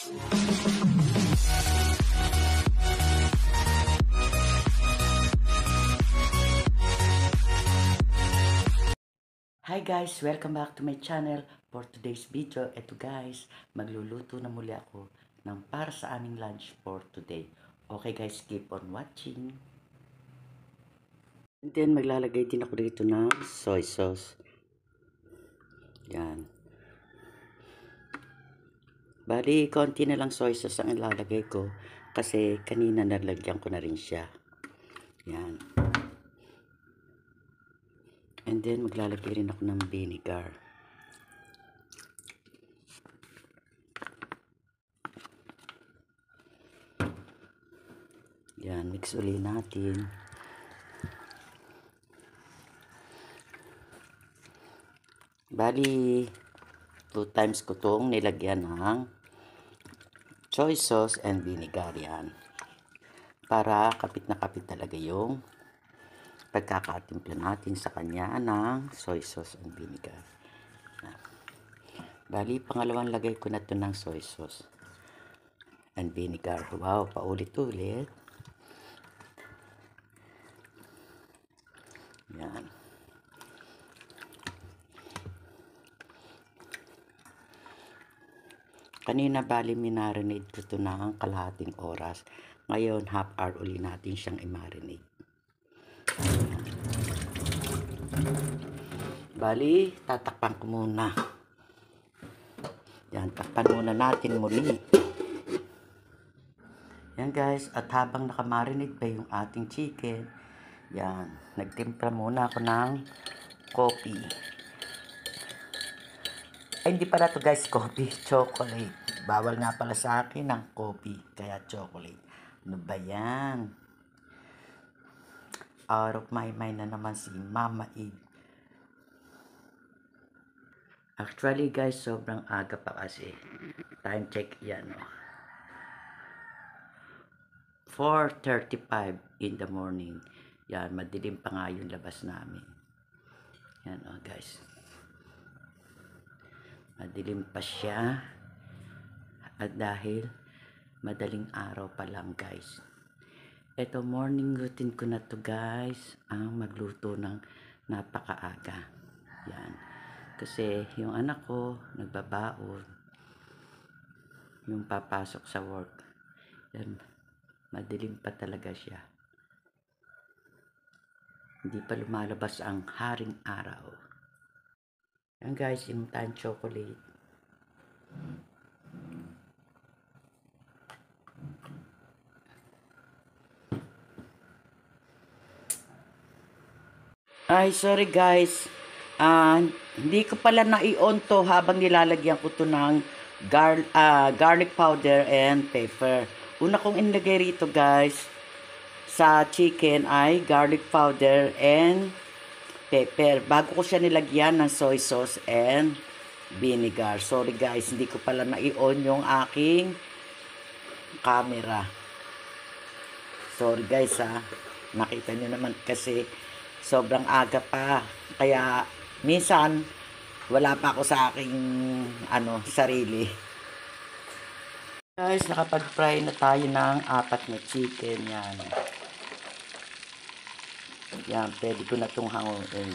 Hi guys! Welcome back to my channel. For today's video, eto guys, magluluto na muli ako ng para sa aming lunch for today. Okay guys, keep on watching. And then maglalagay din ako dito ng soy sauce. Yan. Bali, konti na lang soy sauce ang ilalagay ko kasi kanina nalagyan ko na rin siya. Yan. And then maglalagay rin ako ng vinegar. Yan, mix ulit natin. Bali, 2 times ko itong nilagyan ng soy sauce and vinegar yan. Para kapit na kapit talaga yung pagkakatimpla natin sa kanya ng soy sauce and vinegar. Bali, pangalawang lagay ko na ito ng soy sauce and vinegar. Wow, paulit-ulit. Yan. Kanina bali minarinate ko ito ng kalahating oras. Ngayon, half hour uli natin siyang i-marinate. Bali, tatakpan ko muna. Yan, takpan muna natin muli. Yan guys, at habang nakamarinate pa yung ating chicken, yan, nagtimpla muna ako ng coffee. Ay, hindi pala to guys, coffee, chocolate. Bawal nga pala sa akin ng coffee, kaya chocolate. Ano ba yan? Out of my mind na naman si Mama Eve. Actually guys, sobrang aga pa kasi. Time check yan, oh. 4:35 in the morning. Yan, madilim pa nga yung labas namin. Yan, oh guys. Madilim pa siya. At dahil madaling araw pa lang guys. Ito morning routine ko na to guys. Ang magluto ng napakaaga. Yan. Kasi yung anak ko nagbabaon. Yung papasok sa work. Yan. Madilim pa talaga siya. Hindi pa lumalabas ang haring araw. Yan guys, yung tayong chocolate. Ay, sorry guys. Hindi ko pala na-i-on to habang nilalagyan ko to ng garlic powder and pepper. Una kong inilagay rito guys sa chicken ay garlic powder and pepper. Bago ko siya nilagyan ng soy sauce and vinegar. Sorry guys, hindi ko pala na-i-on yung aking camera. Sorry guys ha. Nakita nyo naman kasi sobrang aga pa. Kaya minsan wala pa ako sa aking sarili. Guys, nakapag-fry na tayo ng 4 na chicken. Yan. Yan, pwede ko na itong hanguin.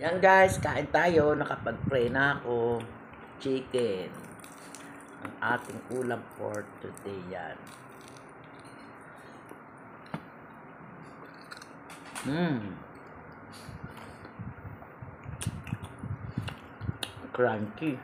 Yan guys, kain tayo. Nakapag-fry na ako. Chicken. Ang ating ulam for today yan. Crunchy.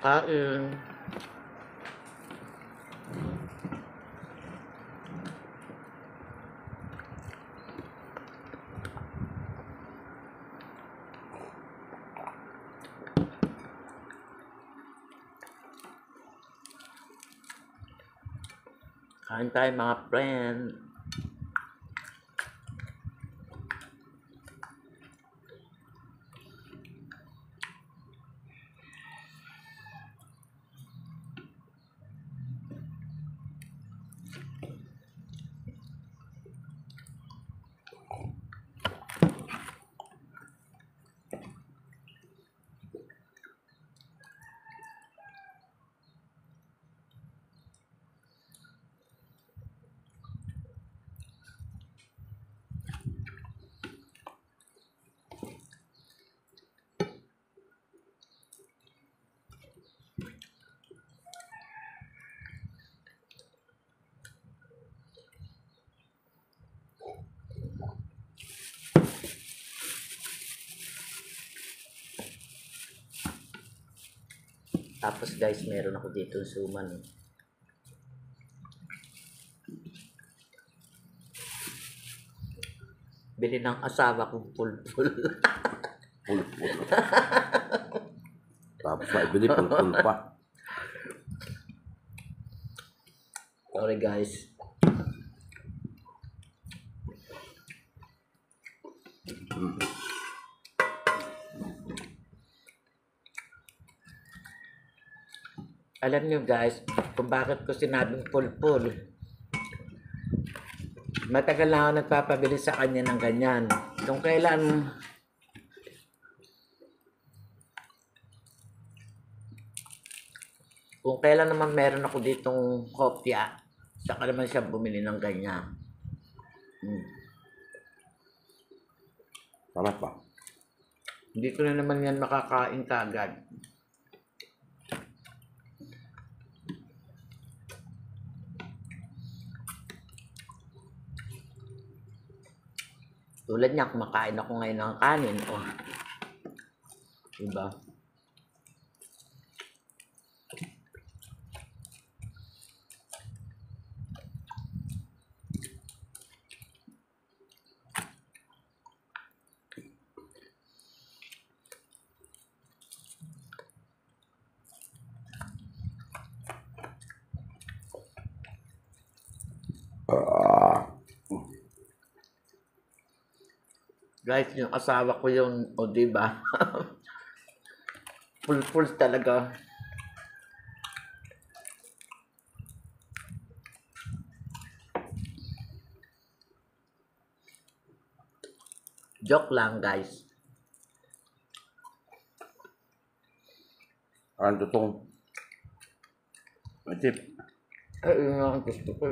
Kain. Kain tayo mga friend. Tapos guys, meron ako dito suman. Bili ng asawa kong pulpul. Pulpul. Tapos may bili pulpul pa. Sorry guys. Alam nyo guys, kung bakit ko sinabing pulpul. Matagal na ako nagpapabili sa kanya ng ganyan. Kung kailan naman meron ako ditong kopya, saka naman siya bumili ng ganyan. Sarap pa. Hindi ko na naman yan makakain kagad. Tulad niya, kumakain ako ngayon ng kanin. Oh. Diba? Guys, yung asawa ko yung, o diba? Full talaga. Joke lang guys. Ang totoong tip. Ay, yun nga ang gusto ko.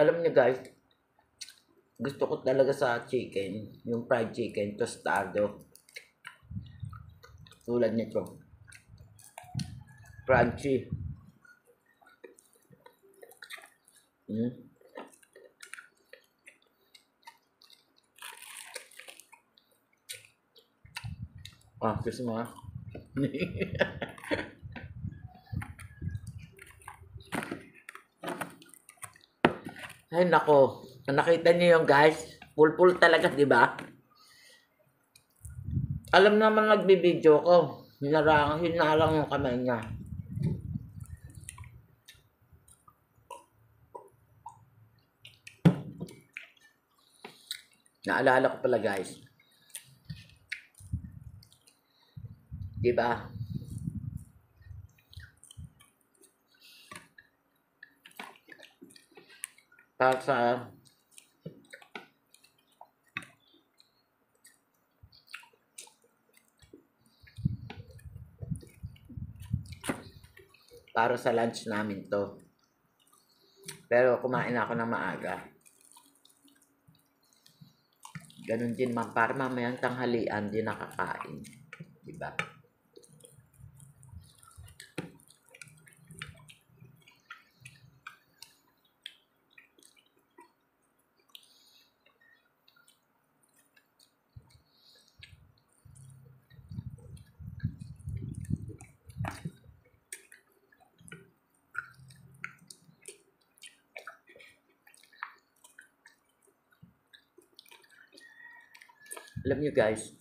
Alam niyo guys, gusto ko talaga sa chicken, yung fried chicken, tostado. Tulad nito. Crunchy. Ah, gusto mo ha? Ay nako, nakita niyo yung guys, pulpul talaga, di ba? Alam naman nagbibideo ko, hinarang yung kamay niya. Naalala ko pala guys. Di ba? Para sa lunch namin to. Pero kumain ako ng maaga. Ganun din para mamayang tanghalian din nakakain. Diba? Alam niyo guys,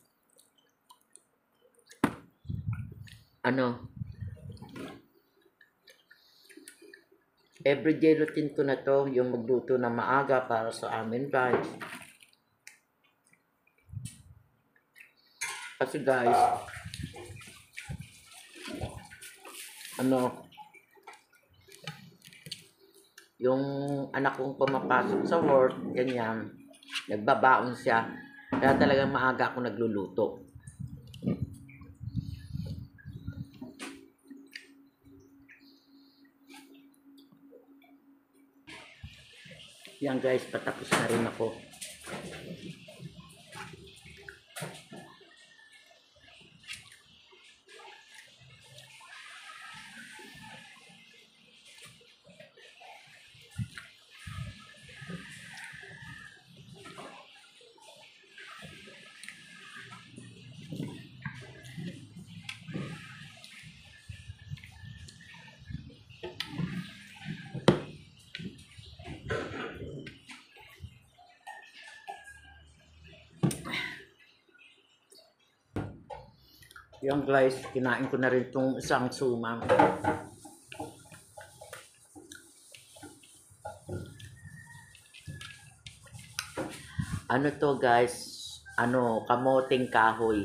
Everyday routine ko na to, yung magluto na maaga para sa amin, guys. Kasi guys, yung anak kong pumapasok sa work, ganyan, nagbabaon siya. Kaya talagang maaga ako nagluluto. Yan guys, patapos na rin ako. Yan guys, kinain ko na rin itong isang sumang. Ano to guys? Kamoting kahoy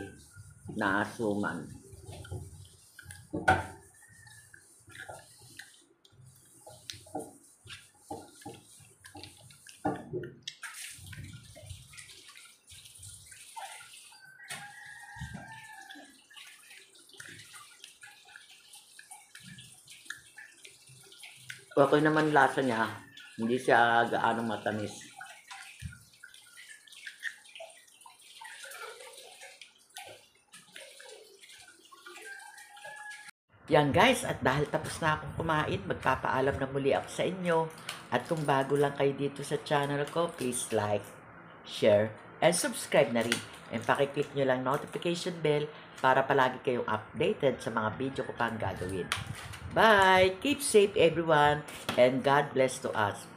na suman. Okay naman lasa niya. Hindi siya gaano matamis. Yan guys, at dahil tapos na akong kumain, magpapaalam na muli ako sa inyo. At kung bago lang kayo dito sa channel ko, please like, share, and subscribe na rin. And pakiclick nyo lang notification bell para palagi kayong updated sa mga video ko pang gagawin. Bye! Keep safe everyone, and God bless to us.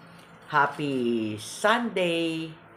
Happy Sunday!